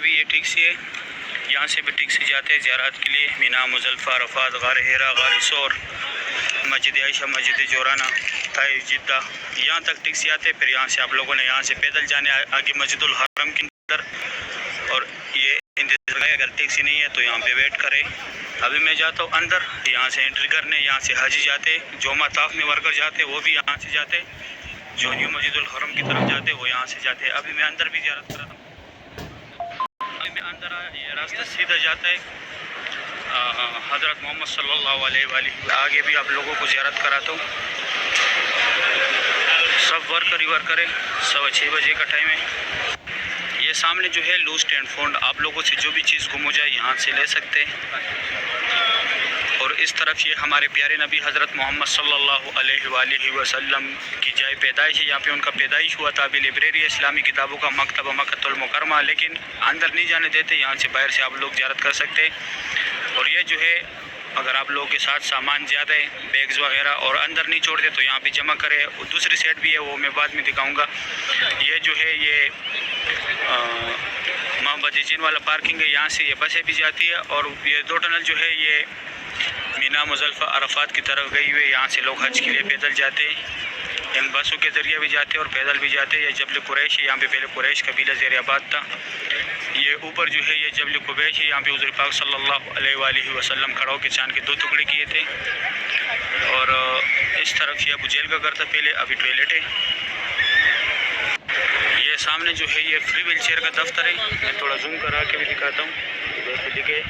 بھی یہ ٹیکسی ہے، یہاں سے بھی ٹیکسی جاتے ہیں زیارات کے لیے، مینا، مزدلفہ، عرفات، غار حرا، غار ثور، مسجد عائشہ، مسجد جورانہ، طائف، جدہ، یہاں تک ٹیکسی آتے ہیں۔ پھر یہاں سے آپ لوگوں نے یہاں سے پیدل جانے آگے مسجد الحرم کے اندر، اور یہ انتظار ہے، اگر ٹیکسی نہیں ہے تو یہاں پہ ویٹ کرے۔ ابھی میں جاتا ہوں اندر، یہاں سے انٹری کرنے، یہاں سے حاجی جاتے، جو مطاف میں ورکر جاتے وہ بھی یہاں سے جاتے، جو نیو مسجد الحرم کی طرف جاتے وہ یہاں سے جاتے۔ ابھی میں اندر بھی زیارت کر رہا ہوں، ابھی میں اندر آیا، یہ راستہ سیدھا جاتا ہے حضرت محمد صلی اللہ علیہ وآلہ۔ آگے بھی آپ لوگوں کو زیارت کراتا ہوں، سب ورکر ہی ورکر ہے، 6:15 بجے کا ٹائم ہے۔ یہ سامنے جو ہے لوسٹ اینڈ فاؤنڈ، آپ لوگوں سے جو بھی چیز گم ہو جائے یہاں سے لے سکتے ہیں۔ اور اس طرف یہ ہمارے پیارے نبی حضرت محمد صلی اللہ علیہ وآلہ وسلم کی جائے پیدائش ہے، یہاں پہ ان کا پیدائش ہوا تھا۔ ابھی لائبریری ہے اسلامی کتابوں کا، مکتبہ مکۃ المکرمہ، لیکن اندر نہیں جانے دیتے، یہاں سے باہر سے آپ لوگ زیارت کر سکتے۔ اور یہ جو ہے اگر آپ لوگوں کے ساتھ سامان زیادہ ہے، بیگز وغیرہ، اور اندر نہیں چھوڑتے تو یہاں پہ جمع کرے۔ اور دوسری سائڈ بھی ہے، وہ میں بعد میں دکھاؤں گا۔ یہ جو ہے یہ محمد جین والا پارکنگ ہے، یہاں سے یہ بسیں بھی جاتی ہے، اور یہ 2 ٹنل جو ہے یہ مینا، مزدلفہ، عرفات کی طرف گئی ہوئے، یہاں سے لوگ حج کے لیے پیدل جاتے ہیں، ان بسوں کے ذریعے بھی جاتے اور پیدل بھی جاتے۔ یہ جبل قریش ہے، یہاں پہ پہلے قریش قبیلہ زیر آباد تھا۔ یہ اوپر جو ہے یہ جبل قبیش ہے، یہاں پہ حضور پاک صلی اللہ علیہ وآلہ وسلم کھڑا ہو کے چاند کے 2 ٹکڑے کیے تھے۔ اور اس طرف یہ ابو جہل کا گھر تھا پہلے، ابھی ٹوائلٹ ہے۔ یہ سامنے جو ہے یہ فری ویل چیئر کا دفتر ہے، میں تھوڑا زوم کرا کے بھی دکھاتا ہوں، دیکھو لکھے،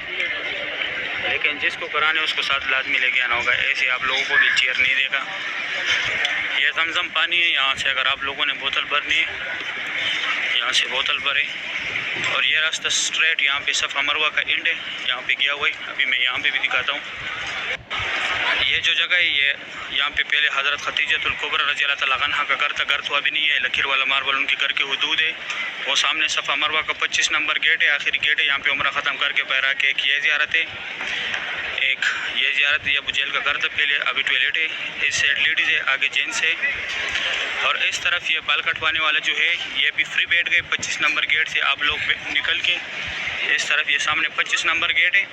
لیکن جس کو کرانے اس کو ساتھ لازمی لے کے آنا ہوگا، ایسے آپ لوگوں کو ویل چیئر نہیں دے گا۔ یہ زمزم پانی ہے، یہاں سے اگر آپ لوگوں نے بوتل بھرنی ہے یہاں سے بوتل بھرے۔ اور یہ راستہ سٹریٹ یہاں پہ صفا مروہ کا اینڈ ہے، یہاں پہ گیا ہوا ہے، ابھی میں یہاں پہ بھی دکھاتا ہوں۔ یہ جو جگہ ہے یہ یہاں پہ پہلے حضرت خدیجۃ الکبریٰ رضی اللہ تعالیٰ عنہا کا گھر تھا، گھر تو ابھی نہیں ہے، لکیر والا ماربل ان کے گھر کے حدود ہے۔ وہ سامنے صفا مروہ کا 25 نمبر گیٹ ہے، آخری گیٹ ہے، یہاں پہ عمرہ ختم کر کے باہر آ کے ایک یہ زیارت ہے، ایک یہ زیارت ہے، یہ ابو جہل کا گھر تھا پہلے، ابھی ٹوائلٹ ہے۔ اس سائڈ لیڈیز ہے، آگے جینٹس ہے۔ اور اس طرف یہ بال کٹوانے والا جو ہے یہ بھی فری بیٹھ گئے 25 نمبر گیٹ سے، آپ لوگ نکل کے اس طرف یہ سامنے 25 نمبر گیٹ ہے،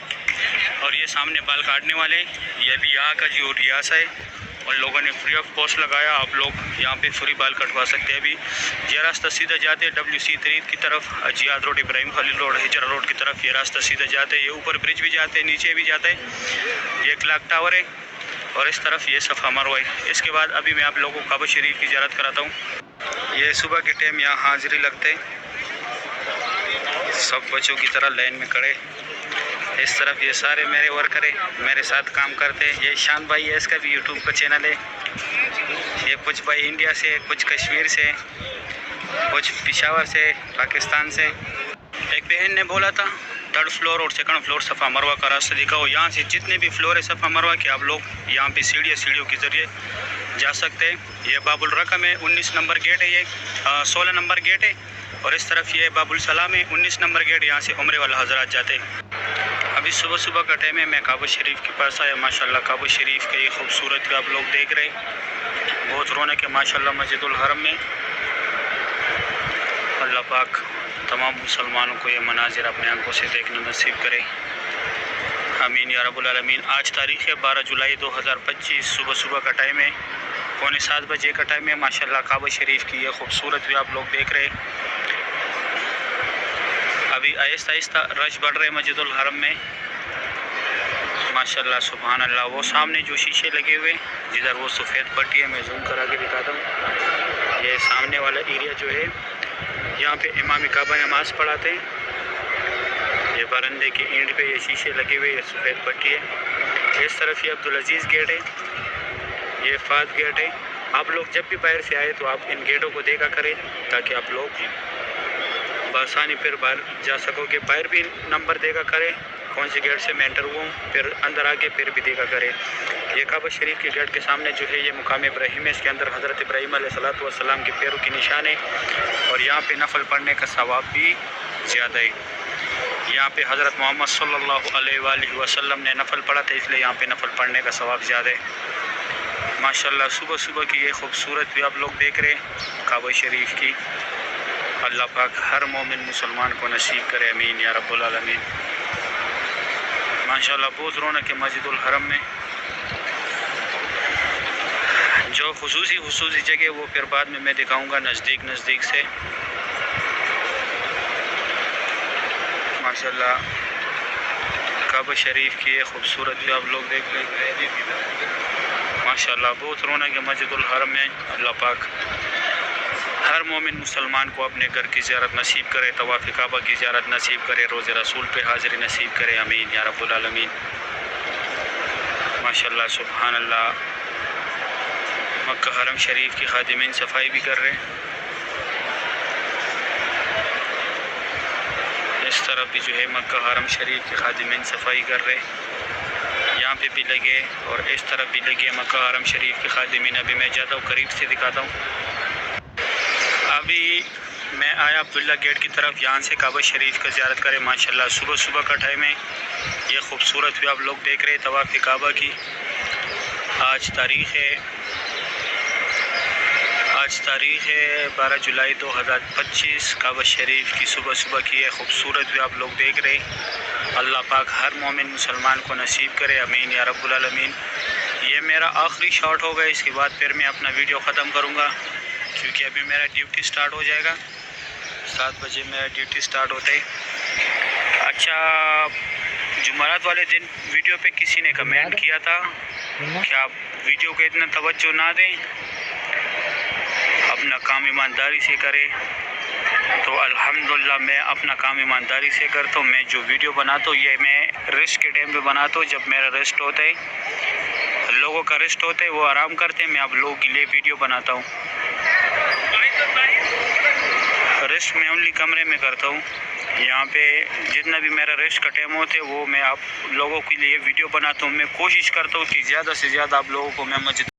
اور یہ سامنے بال کاٹنے والے، یہ بھی یہاں کا جو ریاض ہے، ان لوگوں نے فری آف کاسٹ لگایا، آپ لوگ یہاں پہ فری بال کٹوا سکتے ہیں۔ ابھی یہ راستہ سیدھا جاتے ہیں WC 3 کی طرف، جہاد روڈ، ابراہیم خلیل روڈ، ہجرا روڈ کی طرف، یہ راستہ سیدھا جاتے ہیں۔ یہ اوپر برج بھی جاتے ہیں، نیچے بھی جاتے ہیں، یہ کلاک ٹاور ہے، اور اس طرف یہ صفا مروہ ہے۔ اس کے بعد ابھی میں آپ لوگوں کو کعبہ شریف کی زیارت کراتا ہوں۔ یہ صبح کے ٹائم یہاں حاضری لگتے، سب بچوں کی طرح لائن میں کھڑے۔ اس طرف یہ سارے میرے ورکر ہیں، میرے ساتھ کام کرتے۔ یہ شان بھائی ہے، اس کا بھی یوٹیوب کا چینل ہے۔ یہ کچھ بھائی انڈیا سے، کچھ کشمیر سے، کچھ پشاور سے، پاکستان سے۔ ایک بہن نے بولا تھا 3rd فلور اور 2nd فلور صفا مروہ کا راستہ دکھاؤ، یہاں سے جتنے بھی فلور ہے صفا مروہ کے آپ لوگ یہاں پہ سیڑھیوں کے ذریعے جا سکتے ہیں۔ یہ باب الرقم ہے، 19 نمبر گیٹ ہے، یہ 16 نمبر گیٹ ہے، اور اس طرف یہ باب السلام ہے، 19 نمبر گیٹ، یہاں سے عمرے والے حضرات جاتے ہیں۔ ابھی صبح کا ٹائم ہے، میں کعبہ شریف کے پاس آیا، ماشاءاللہ کعبہ شریف کا یہ خوبصورت آپ لوگ دیکھ رہے ہیں، بہت رونق ہے ماشاءاللہ مسجد الحرم میں۔ اللہ پاک تمام مسلمانوں کو یہ مناظر اپنے آنکھوں سے دیکھنا نصیب کرے، آمین یا رب العالمین۔ آج تاریخ ہے 12 جولائی 2025، صبح کا ٹائم ہے، 6:45 بجے کا ٹائم ہے، ماشاءاللہ کعبہ شریف کی یہ خوبصورت بھی آپ لوگ دیکھ رہے ہیں۔ ابھی آہستہ رش بڑھ رہے مسجد الحرم میں، ماشاءاللہ سبحان اللہ۔ وہ سامنے جو شیشے لگے ہوئے جدھر وہ سفید پٹی ہے، میں زوم کرا کے دکھاتا ہوں۔ یہ سامنے والا ایریا جو ہے یہاں پہ امام کعبہ نماز پڑھاتے ہیں، یہ برندے کے اینڈ پہ یہ شیشے لگے ہوئے، یہ سفید پٹی ہے۔ اس طرف یہ عبدالعزیز گیٹ ہے، یہ فات گیٹ ہے۔ آپ لوگ جب بھی باہر سے آئے تو آپ ان گیٹوں کو دیکھا کریں تاکہ آپ لوگ بآسانی پھر باہر جا سکو گے۔ باہر بھی نمبر دیکھا کرے کون سے گیٹ سے میں انٹر ہوا ہوں، پھر اندر آ کے پھر بھی دیکھا کرے۔ یہ کعبہ شریف کے گیٹ کے سامنے جو ہے یہ مقام ابراہیم ہے، اس کے اندر حضرت ابراہیم علیہ السلام کے پیروں کی نشان ہے، اور یہاں پہ نفل پڑھنے کا ثواب بھی زیادہ ہے۔ یہاں پہ حضرت محمد صلی اللہ علیہ وآلہ وسلم نے نفل پڑھا تھا، اس لیے یہاں پہ نفل پڑھنے کا ثواب زیادہ ہے ماشاءاللہ۔ صبح کی یہ خوبصورت بھی آپ لوگ دیکھ رہے ہیں کعبہ شریف کی۔ اللہ پاک ہر مومن مسلمان کو نصیب کرے، امین یا رب العالمین۔ ماشاءاللہ بہت رونق ہے مسجد الحرم میں، جو خصوصی جگہ وہ پھر بعد میں دکھاؤں گا نزدیک سے۔ ماشاءاللہ کعبہ شریف کی یہ خوبصورت بھی آپ لوگ دیکھ لیں، ماشاءاللہ بہت رونق ہے مسجد الحرم میں۔ اللہ پاک ہر مومن مسلمان کو اپنے گھر کی زیارت نصیب کرے، طواف کعبہ کی زیارت نصیب کرے، روز رسول پہ حاضری نصیب کرے، امین یا رب العالمین۔ ماشاءاللہ سبحان اللہ، مکہ حرم شریف کی خادمین صفائی بھی کر رہے ہیں، اس طرف بھی جو ہے مکہ حرم شریف کی خادمین صفائی کر رہے، یہاں پہ بھی لگے اور اس طرف بھی لگے مکہ حرم شریف کے خادمین۔ ابھی میں جاتا ہوں قریب سے دکھاتا ہوں۔ ابھی میں آیا عبداللہ گیٹ کی طرف، یہاں سے کعبہ شریف کا زیارت کرے۔ ماشاءاللہ صبح کا ٹائم ہے، یہ خوبصورت بھی آپ لوگ دیکھ رہے طواف کعبہ کی۔ آج تاریخ ہے 12 جولائی 2025۔ کعبہ شریف کی صبح کی یہ خوبصورت بھی آپ لوگ دیکھ رہے۔ اللہ پاک ہر مومن مسلمان کو نصیب کرے، امین یا رب العالمین۔ یہ میرا آخری شاٹ ہوگا، اس کے بعد پھر میں اپنا ویڈیو ختم کروں گا، کیونکہ ابھی میرا ڈیوٹی سٹارٹ ہو جائے گا، 7 بجے میرا ڈیوٹی سٹارٹ ہوتا ہے۔ اچھا، جمعرات والے دن ویڈیو پہ کسی نے کمنٹ کیا تھا کہ آپ ویڈیو کو اتنا توجہ نہ دیں، اپنا کام ایمانداری سے کریں۔ تو الحمدللہ میں اپنا کام ایمانداری سے کرتا ہوں۔ میں جو ویڈیو بناتا ہوں یہ میں ریسٹ کے ٹائم پہ بناتا ہوں، جب میرا ریسٹ ہوتا ہے، لوگوں کا ریسٹ ہوتا ہے، وہ آرام کرتے ہیں، میں آپ لوگوں کے لیے ویڈیو بناتا ہوں۔ ریسٹ میں اونلی کمرے میں کرتا ہوں، یہاں پہ جتنا بھی میرا ریسٹ کا ٹائم ہوتا ہے وہ میں آپ لوگوں کے لیے ویڈیو بناتا ہوں۔ میں کوشش کرتا ہوں کہ زیادہ سے زیادہ آپ لوگوں کو میں مسجد